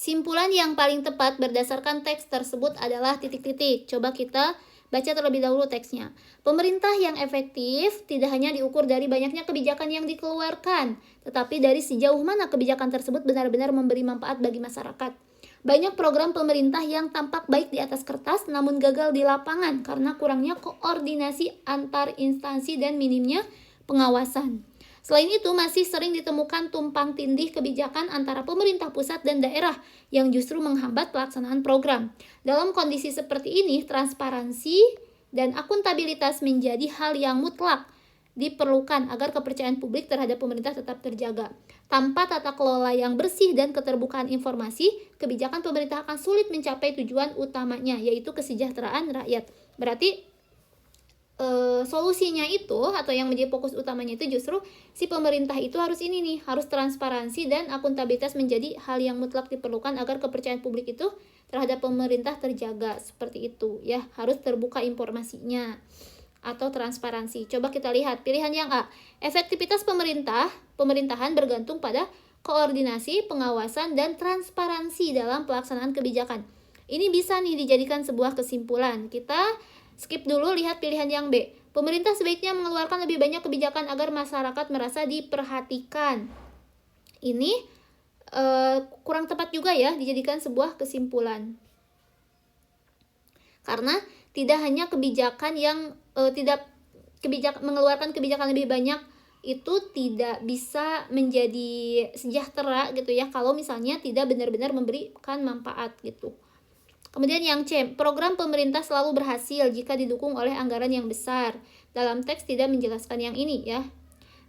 Simpulan yang paling tepat berdasarkan teks tersebut adalah titik-titik. Coba kita baca terlebih dahulu teksnya. Pemerintah yang efektif tidak hanya diukur dari banyaknya kebijakan yang dikeluarkan, tetapi dari sejauh mana kebijakan tersebut benar-benar memberi manfaat bagi masyarakat. Banyak program pemerintah yang tampak baik di atas kertas namun gagal di lapangan karena kurangnya koordinasi antar instansi dan minimnya pengawasan. Selain itu, masih sering ditemukan tumpang tindih kebijakan antara pemerintah pusat dan daerah yang justru menghambat pelaksanaan program. Dalam kondisi seperti ini, transparansi dan akuntabilitas menjadi hal yang mutlak diperlukan agar kepercayaan publik terhadap pemerintah tetap terjaga. Tanpa tata kelola yang bersih dan keterbukaan informasi, kebijakan pemerintah akan sulit mencapai tujuan utamanya, yaitu kesejahteraan rakyat. Berarti solusinya itu atau yang menjadi fokus utamanya itu justru si pemerintah itu harus ini nih, harus transparansi dan akuntabilitas menjadi hal yang mutlak diperlukan agar kepercayaan publik itu terhadap pemerintah terjaga, seperti itu ya, harus terbuka informasinya atau transparansi. Coba kita lihat pilihan yang A. Efektivitas pemerintahan bergantung pada koordinasi, pengawasan dan transparansi dalam pelaksanaan kebijakan. Ini bisa nih dijadikan sebuah kesimpulan. Kita skip dulu, lihat pilihan yang B. Pemerintah sebaiknya mengeluarkan lebih banyak kebijakan agar masyarakat merasa diperhatikan. Ini kurang tepat juga ya dijadikan sebuah kesimpulan. Karena tidak hanya kebijakan yang mengeluarkan kebijakan lebih banyak itu tidak bisa menjadi sejahtera gitu ya kalau misalnya tidak benar-benar memberikan manfaat gitu. Kemudian yang C, program pemerintah selalu berhasil jika didukung oleh anggaran yang besar. Dalam teks tidak menjelaskan yang ini ya.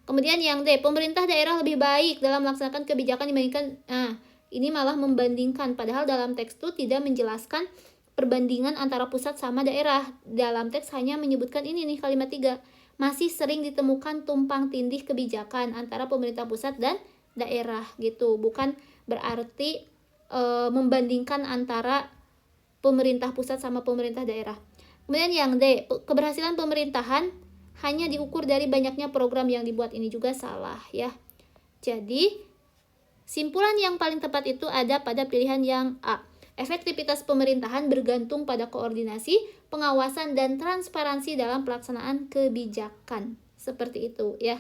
Kemudian yang D, pemerintah daerah lebih baik dalam melaksanakan kebijakan dibandingkan, ini malah membandingkan, padahal dalam teks itu tidak menjelaskan perbandingan antara pusat sama daerah. Dalam teks hanya menyebutkan ini nih kalimat 3, masih sering ditemukan tumpang tindih kebijakan antara pemerintah pusat dan daerah gitu. Bukan berarti membandingkan antara pemerintah pusat sama pemerintah daerah. Kemudian yang D, keberhasilan pemerintahan hanya diukur dari banyaknya program yang dibuat. Ini juga salah ya. Jadi simpulan yang paling tepat itu ada pada pilihan yang A. Efektivitas pemerintahan bergantung pada koordinasi, pengawasan dan transparansi dalam pelaksanaan kebijakan. Seperti itu ya.